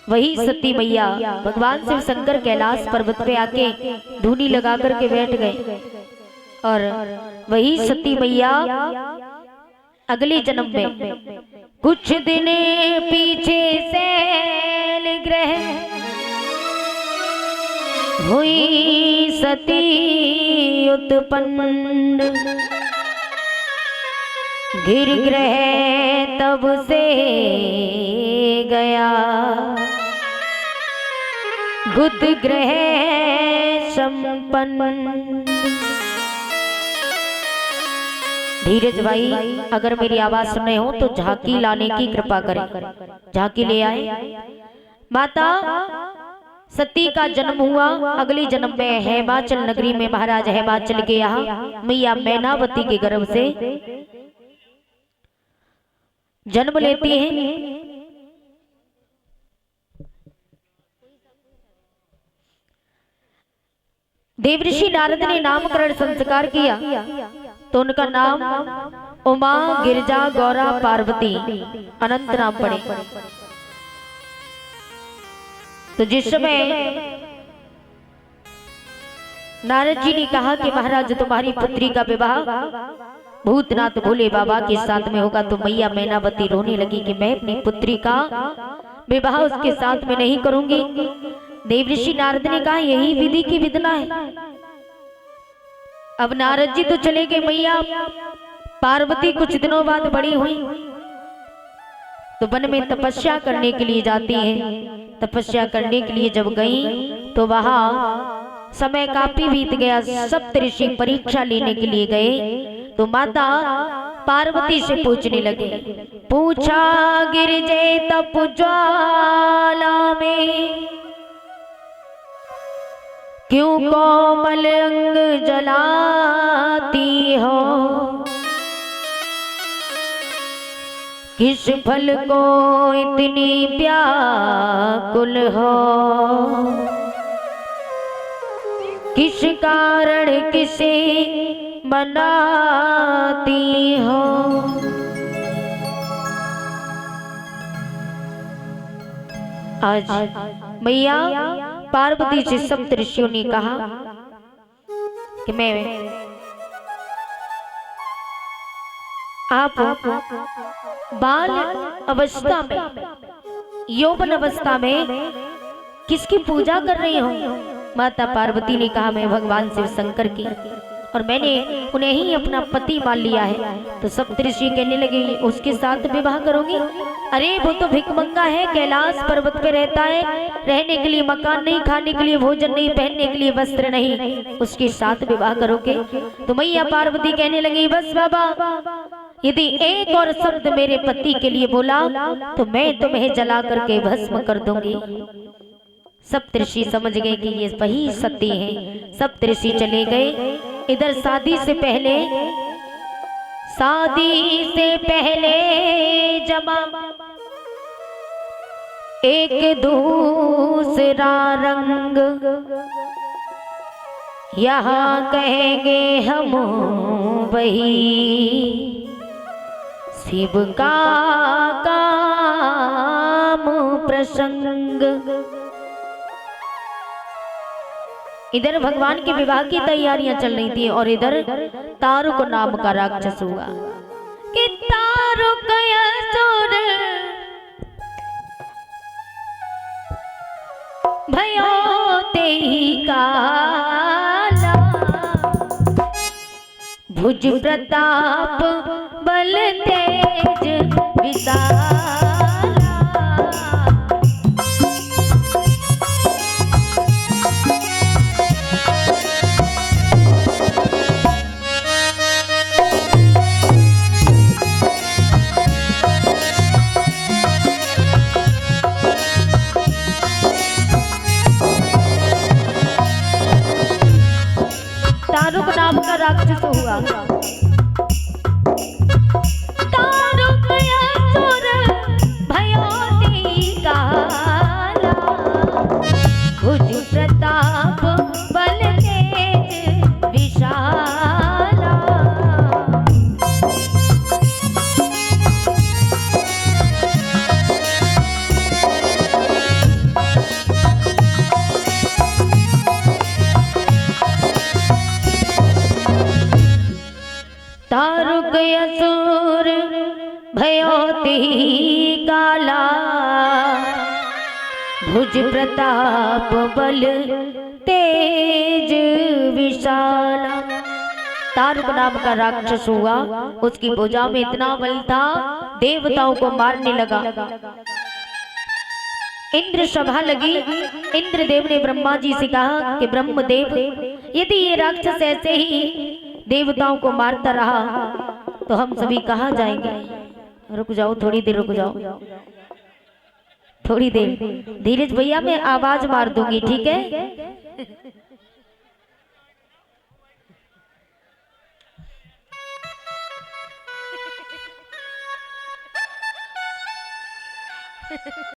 वही सती मैया भगवान शिव शंकर कैलाश पर्वत पे आके धूनी लगा करके बैठ गए। और वही सती मैया अगले जन्म में कुछ दिन पीछे शैल ग्रह हुई सती उत्पन्न, गिर ग्रह तब से गया बुध ग्रह संपन्न। धीरज भाई अगर मेरी आवाज सुन रहे हो तो झांकी लाने की कृपा करें, झांकी ले आए। माता सती का जन्म हुआ अगले जन्म में हिमाचल नगरी में, महाराज हिमाचल के यहाँ मैया मैनावती के गर्भ से जन्म लेती हैं। देवऋषि नारद ने नामकरण संस्कार किया तो उनका नाम उमा, गिरजा, गौरा, पार्वती अनंत नाम पड़े। तो जिस समय नारद जी ने कहा कि महाराज तुम्हारी पुत्री का विवाह भूतनाथ भोले बाबा के साथ में होगा, तो मैया मैनावती रोने लगी कि मैं अपनी पुत्री का विवाह उसके साथ में नहीं करूंगी। देवऋषि नारद ने कहा यही विधि की विधना है। अब नारद जी तो चले गए, मैया पार्वती कुछ दिनों बाद बड़ी हुई तो वन में तपस्या करने के लिए जाती हैं। तपस्या करने के लिए जब गई तो वहां समय काफी बीत गया, सप्तऋषि परीक्षा लेने के लिए गए तो माता पार्वती से पूछने लगे, पूछा गिरजे तप ज्वाला में क्यों कोमल अंग जलाती हो, किस फल को इतनी व्याकुल हो, किस कारण किसे मनाती हो। आज मैया पार्वती से सप्तऋषियों ने कहा कि मैं आप बाल अवस्था में, यौवन अवस्था में किसकी पूजा कर रही हो। माता पार्वती ने कहा मैं भगवान शिव शंकर की, और मैंने उन्हें ही अपना पति मान लिया है। तो सप्तऋषि कहने लगे उसके साथ विवाह करोगी? अरे वो तो भिखमंगा है, कैलाश पर्वत पे रहता है, रहने के लिए मकान नहीं, खाने के लिए भोजन नहीं, पहनने के लिए वस्त्र नहीं, उसके साथ विवाह करोगे? तो मैया पार्वती कहने लगी बस बाबा, यदि एक और शब्द मेरे पति के लिए बोला तो मैं तुम्हें जला करके भस्म कर दूंगी। सप्तऋषि समझ गए कि ये वही सती है। सप्तऋषि चले गए। इधर शादी से पहले जमा एक दूसरा रंग, यहाँ कहेंगे हम वही शिव का काम प्रसंग। इधर भगवान के विवाह की तैयारियां चल रही थी और इधर तारुक नाम का राक्षस हुआ कि तारुक असुर भयो तेहि काला, भुज प्रताप बल तेज विशाला। तारुक नाम का राक्षस हुआ। तारुक असुर भयो तेहि काला, भुज प्रताप बल तेज विशाला। भुज प्रताप बल तेज विशाला। तारक नाम का राक्षस हुआ, उसकी भुजा में इतना बल था, देवताओं को मारने लगा। इंद्र सभा लगी। इंद्रदेव ने ब्रह्मा जी से कहा कि ब्रह्मदेव, यदि ये राक्षस ऐसे ही देवताओं को मारता रहा तो हम सभी कहाँ जाएंगे। रुक जाओ, थोड़ी देर रुक जाओ, थोड़ी देर। धीरज भैया मैं आवाज मार दूंगी, ठीक है।